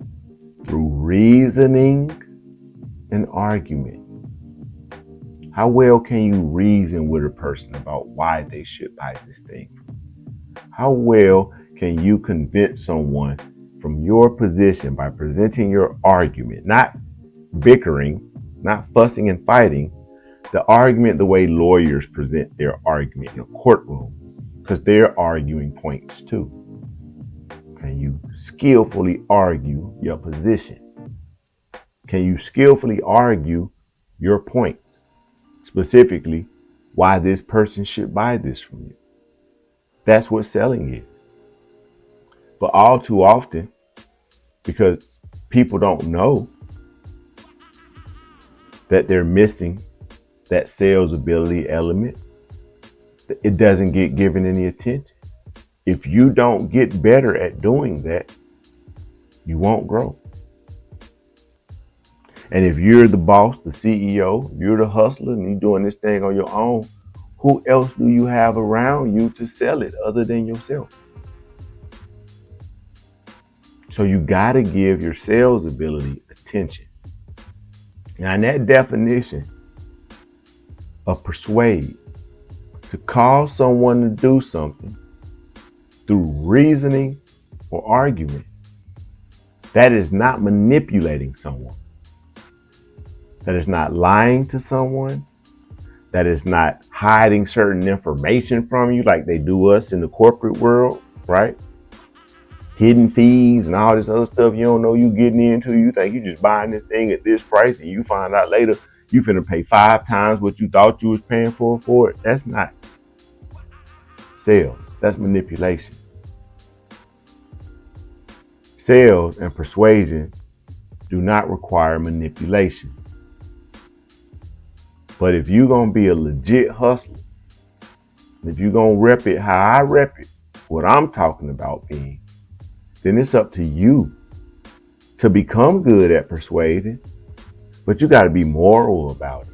through reasoning and argument. How well can you reason with a person about why they should buy this thing? How well can you convince someone from your position by presenting your argument, not bickering, not fussing and fighting, the argument the way lawyers present their argument in a courtroom, because they're arguing points too. Can you skillfully argue your position? Can you skillfully argue your points? Specifically, why this person should buy this from you. That's what selling is. But all too often, because people don't know that they're missing that sales ability element, it doesn't get given any attention. If you don't get better at doing that, you won't grow. And if you're the boss, the CEO, you're the hustler and you're doing this thing on your own, who else do you have around you to sell it other than yourself? So you got to give your sales ability attention. Now, in that definition of persuade, to cause someone to do something through reasoning or argument, that is not manipulating someone. That is not lying to someone. That is not hiding certain information from you like they do us in the corporate world, right? Hidden fees and all this other stuff you don't know you getting into. You think you just buying this thing at this price and you find out later you finna pay 5 times what you thought you was paying for it. That's not sales. That's manipulation. Sales and persuasion do not require manipulation. But if you're going to be a legit hustler, if you're going to rep it how I rep it, what I'm talking about being, then it's up to you to become good at persuading, but you got to be moral about it.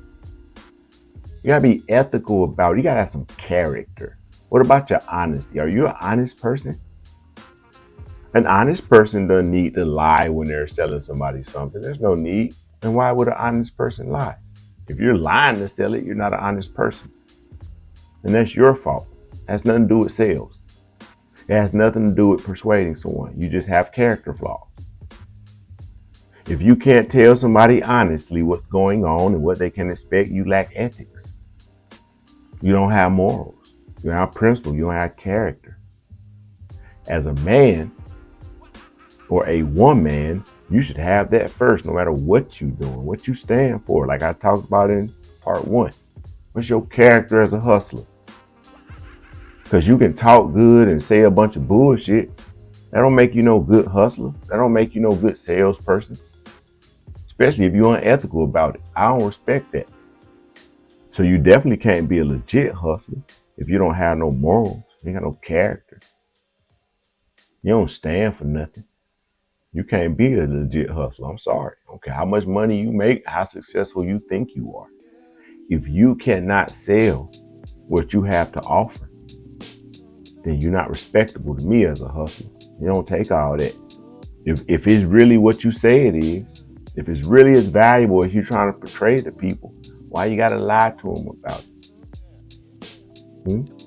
You got to be ethical about it. You got to have some character. What about your honesty? Are you an honest person? An honest person doesn't need to lie when they're selling somebody something. There's no need. And why would an honest person lie? If you're lying to sell it, you're not an honest person. And that's your fault. It has nothing to do with sales. It has nothing to do with persuading someone. You just have character flaws. If you can't tell somebody honestly what's going on and what they can expect, you lack ethics. You don't have morals. You don't have principle. You don't have character. As a man or a woman, you should have that first, no matter what you're doing, what you stand for. Like I talked about in part 1. What's your character as a hustler? Because you can talk good and say a bunch of bullshit. That don't make you no good hustler. That don't make you no good salesperson. Especially if you're unethical about it. I don't respect that. So you definitely can't be a legit hustler if you don't have no morals. You ain't got no character. You don't stand for nothing. You can't be a legit hustler. I'm sorry. I don't care how much money you make, how successful you think you are. If you cannot sell what you have to offer, then you're not respectable to me as a hustler. You don't take all that. If it's really what you say it is, if it's really as valuable as you're trying to portray to people, why you got to lie to them about it?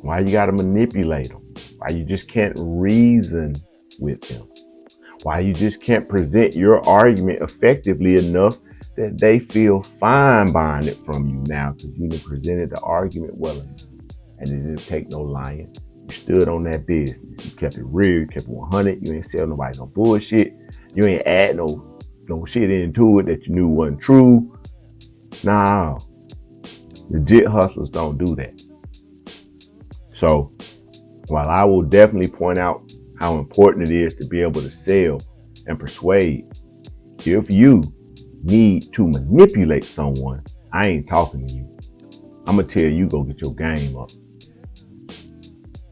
Why you got to manipulate them? Why you just can't reason with them? Why you just can't present your argument effectively enough that they feel fine buying it from you now because you done presented the argument well enough. And it didn't take no lying. You stood on that business. You kept it real. You kept it 100. You ain't sell nobody no bullshit. You ain't add no shit into it that you knew wasn't true. Nah. Legit hustlers don't do that. So while I will definitely point out how important it is to be able to sell and persuade, if you need to manipulate someone, I ain't talking to you. I'm gonna tell you go get your game up.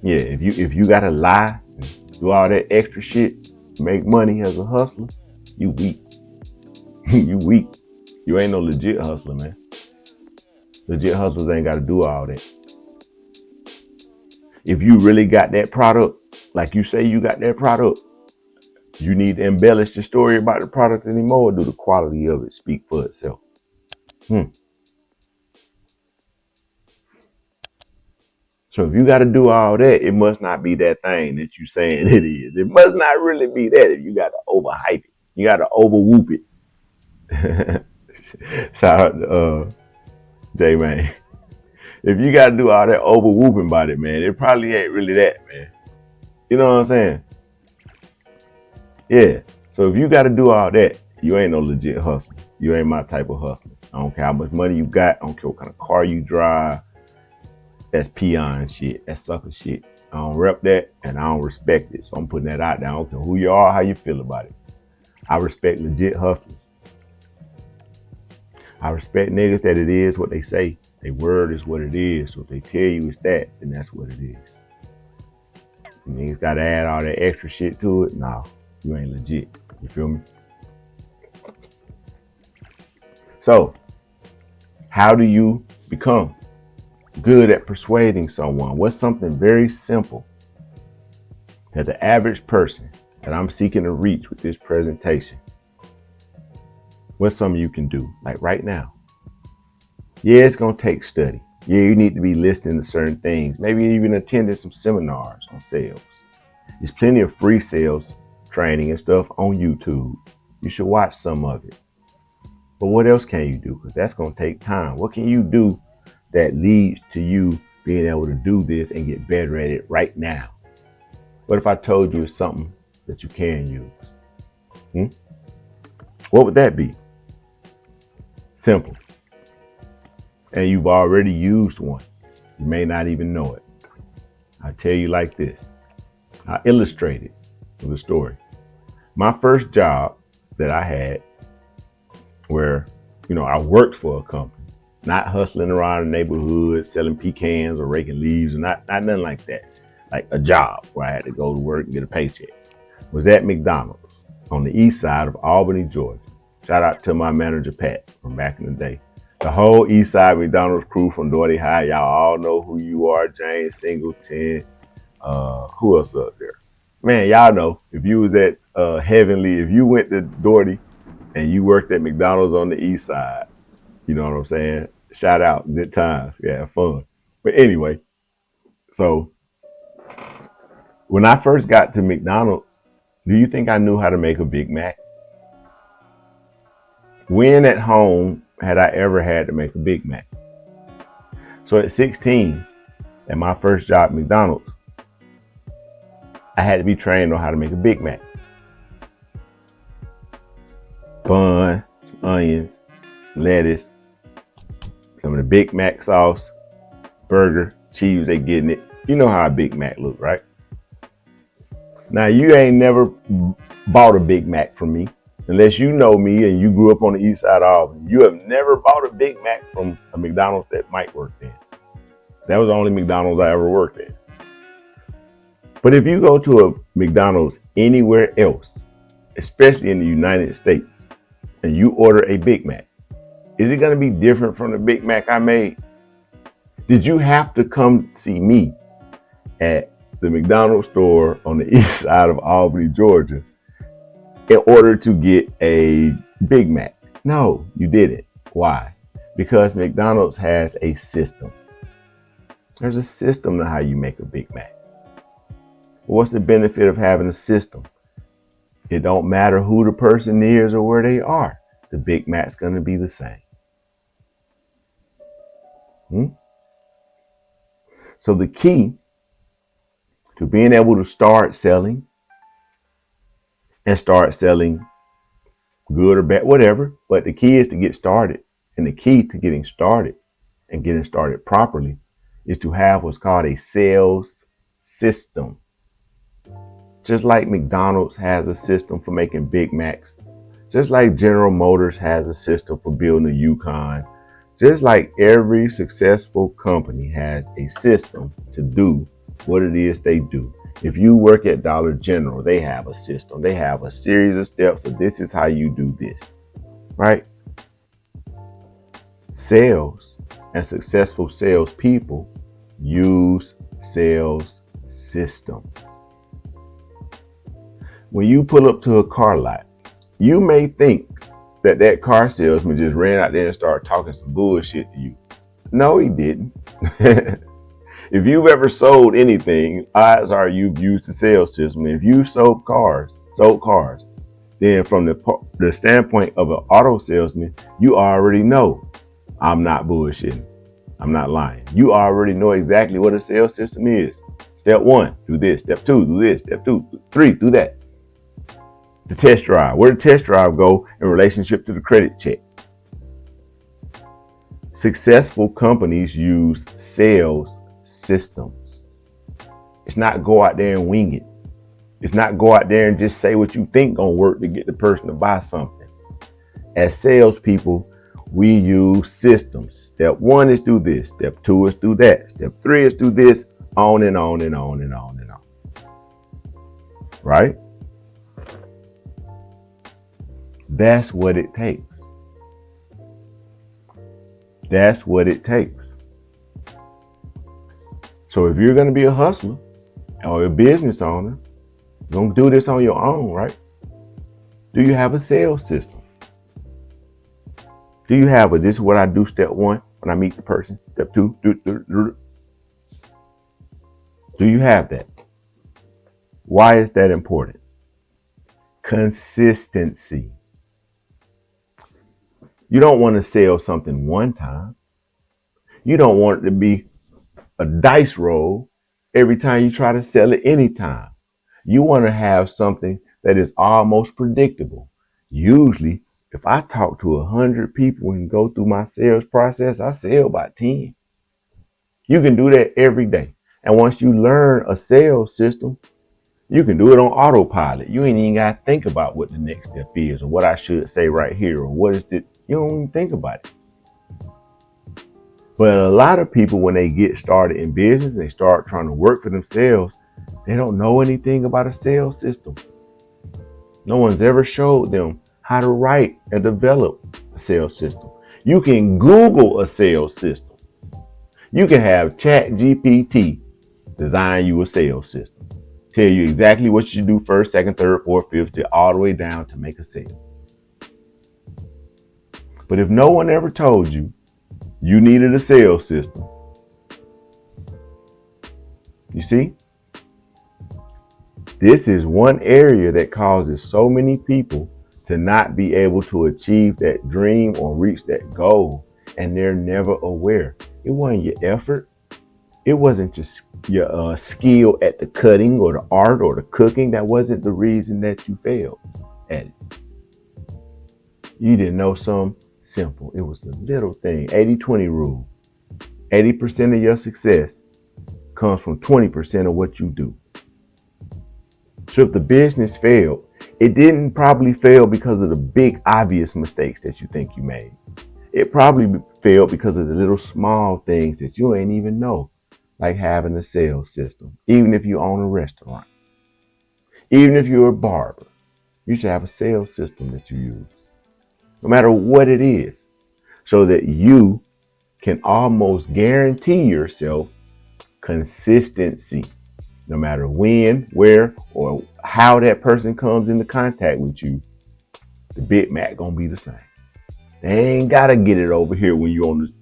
Yeah, if you gotta lie and do all that extra shit, make money as a hustler, you weak. You weak. You ain't no legit hustler, man. Legit hustlers ain't gotta do all that. If you really got that product, like you say you got that product, you need to embellish the story about the product anymore, or do the quality of it speak for itself? So if you got to do all that, it must not be that thing that you saying it is. It must not really be that if you got to overhype it. You got to overwhoop it. Shout out to J-Man. If you got to do all that overwhooping about it, man, it probably ain't really that, man. You know what I'm saying? Yeah. So if you got to do all that, you ain't no legit hustler. You ain't my type of hustler. I don't care how much money you got. I don't care what kind of car you drive. That's peon shit. That's sucker shit. I don't rep that and I don't respect it. So I'm putting that out there. I don't care who you are, how you feel about it. I respect legit hustlers. I respect niggas that it is what they say. Their word is what it is. So if they tell you it's that, then that's what it is. Niggas gotta add all that extra shit to it. Nah, you ain't legit. You feel me? So, how do you become good at persuading someone? What's something very simple that the average person that I'm seeking to reach with this presentation, what's something you can do, like right now? Yeah, it's gonna take study. Yeah, you need to be listening to certain things, maybe even attending some seminars on sales. There's plenty of free sales training and stuff on YouTube. You should watch some of it. But what else can you do? Because that's gonna take time. What can you do that leads to you being able to do this and get better at it right now? What if I told you it's something that you can use? What would that be? Simple. And you've already used one. You may not even know it. I'll tell you like this. I illustrate it with a story. My first job that I had where, I worked for a company, not hustling around the neighborhood, selling pecans or raking leaves, or not nothing like that. Like a job where I had to go to work and get a paycheck. Was at McDonald's. on the east side of Albany, Georgia. Shout out to my manager, Pat, from back in the day. The whole east side McDonald's crew from Doherty High, y'all all know who you are. 𝐬𝐮𝐬𝐜𝐫𝐿. Who else up there? Man, y'all know, if you was at Heavenly, if you went to Doherty and you worked at McDonald's on the east side, you know what I'm saying? Shout out, good times, yeah, fun. But anyway, so when I first got to McDonald's, do you think I knew how to make a Big Mac? When at home had I ever had to make a Big Mac? So at 16, at my first job at McDonald's, I had to be trained on how to make a Big Mac. Bun, some onions, some lettuce, some of the Big Mac sauce, burger, cheese, they getting it. You know how a Big Mac look, right? Now, you ain't never bought a Big Mac from me. Unless you know me and you grew up on the east side of Albany. You have never bought a Big Mac from a McDonald's that Mike worked in. That was the only McDonald's I ever worked in. But if you go to a McDonald's anywhere else, especially in the United States, and you order a Big Mac, is it going to be different from the Big Mac I made? Did you have to come see me at the McDonald's store on the east side of Albany, Georgia, in order to get a Big Mac? No, you didn't. Why? Because McDonald's has a system. There's a system to how you make a Big Mac. What's the benefit of having a system? It don't matter who the person is or where they are. The Big Mac's going to be the same. So the key to being able to start selling and start selling good or bad, whatever. But the key is to get started. And the key to getting started and getting started properly is to have what's called a sales system. Just like McDonald's has a system for making Big Macs, just like General Motors has a system for building a Yukon, just like every successful company has a system to do what it is they do. If you work at Dollar General, they have a system. They have a series of steps. So this is how you do this, right? Sales and successful salespeople use sales systems. When you pull up to a car lot, you may think that that car salesman just ran out there and started talking some bullshit to you. No, he didn't. If you've ever sold anything, odds are you've used the sales system. If you've sold cars, then from the standpoint of an auto salesman, you already know I'm not bullshitting. I'm not lying. You already know exactly what a sales system is. Step 1, do this. Step 2, do this. Step 2, 3, do that. The test drive. Where the test drive go in relationship to the credit check? Successful companies use sales systems. It's not go out there and wing it. It's not go out there and just say what you think gonna work to get the person to buy something. As salespeople, we use systems. Step 1 is do this. Step 2 is do that. Step 3 is do this. On and on and on and on and on. Right? That's what it takes. That's what it takes. So if you're going to be a hustler or a business owner, you're going to do this on your own, right? Do you have a sales system? Do you have this is what I do step 1 when I meet the person? Step 2, do you have that? Why is that important? Consistency. You don't want to sell something one time. You don't want it to be a dice roll every time you try to sell it anytime. You want to have something that is almost predictable. Usually, if I talk to 100 people and go through my sales process, I sell about 10. You can do that every day. And once you learn a sales system, you can do it on autopilot. You ain't even got to think about what the next step is or what I should say right here or what is it. You don't even think about it. But a lot of people, when they get started in business, they start trying to work for themselves. They don't know anything about a sales system. No one's ever showed them how to write and develop a sales system. You can Google a sales system. You can have ChatGPT design you a sales system. Tell you exactly what you do first, second, third, fourth, fifth, till all the way down to make a sale. But if no one ever told you you needed a sales system, you see, this is one area that causes so many people to not be able to achieve that dream or reach that goal, and they're never aware. It wasn't your effort. It wasn't just your skill at the cutting or the art or the cooking. That wasn't the reason that you failed at it. You didn't know something simple. It was the little thing. 80-20 rule. 80% of your success comes from 20% of what you do. So if the business failed, it didn't probably fail because of the big obvious mistakes that you think you made. It probably failed because of the little small things that you ain't even know, like having a sales system. Even if you own a restaurant, even if you're a barber, you should have a sales system that you use, no matter what it is, so that you can almost guarantee yourself consistency. No matter when, where, or how that person comes into contact with you, the Big Mac gonna be the same. They ain't gotta get it over here when you're on the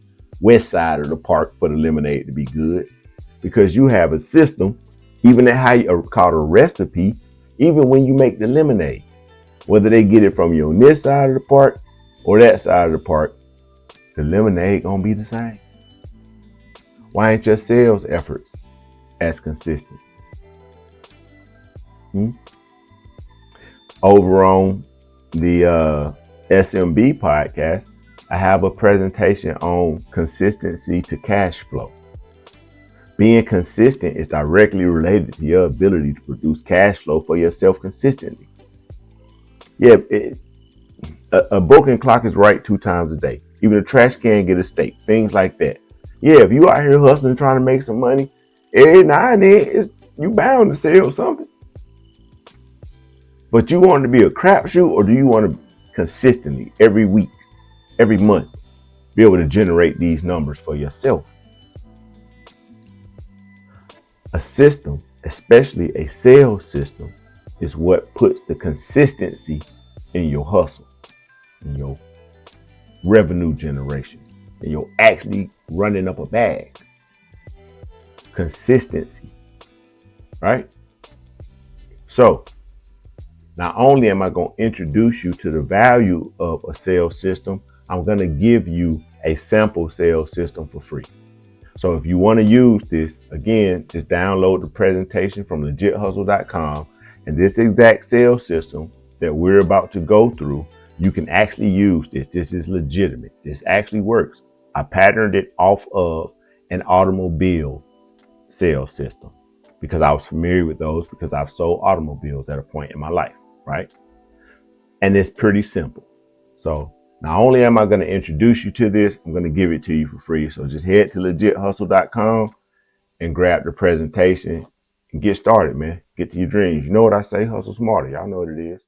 west side of the park for the lemonade to be good, because you have a system, even at how you call it a recipe, even when you make the lemonade, whether they get it from you on this side of the park or that side of the park, the lemonade gonna be the same. Why ain't your sales efforts as consistent? Over on the SMB podcast, I have a presentation on consistency to cash flow. Being consistent is directly related to your ability to produce cash flow for yourself consistently. Yeah, a broken clock is right 2 times a day. Even a trash can get a steak, things like that. Yeah, if you out here hustling, trying to make some money, every now and then, you bound to sell something. But you want it to be a crapshoot, or do you want to consistently, every week, every month, be able to generate these numbers for yourself? A system, especially a sales system, is what puts the consistency in your hustle, in your revenue generation, and you're actually running up a bag. Consistency, right? So, not only am I going to introduce you to the value of a sales system, I'm going to give you a sample sales system for free. So if you want to use this, again, just download the presentation from _HUSTLE.com, and this exact sales system that we're about to go through, you can actually use this. This is legitimate. This actually works. I patterned it off of an automobile sales system because I was familiar with those, because I've sold automobiles at a point in my life. Right? And it's pretty simple. So not only am I going to introduce you to this, I'm going to give it to you for free. So just head to _HUSTLE.com and grab the presentation and get started, man. Get to your dreams. You know what I say? Hustle smarter. Y'all know what it is.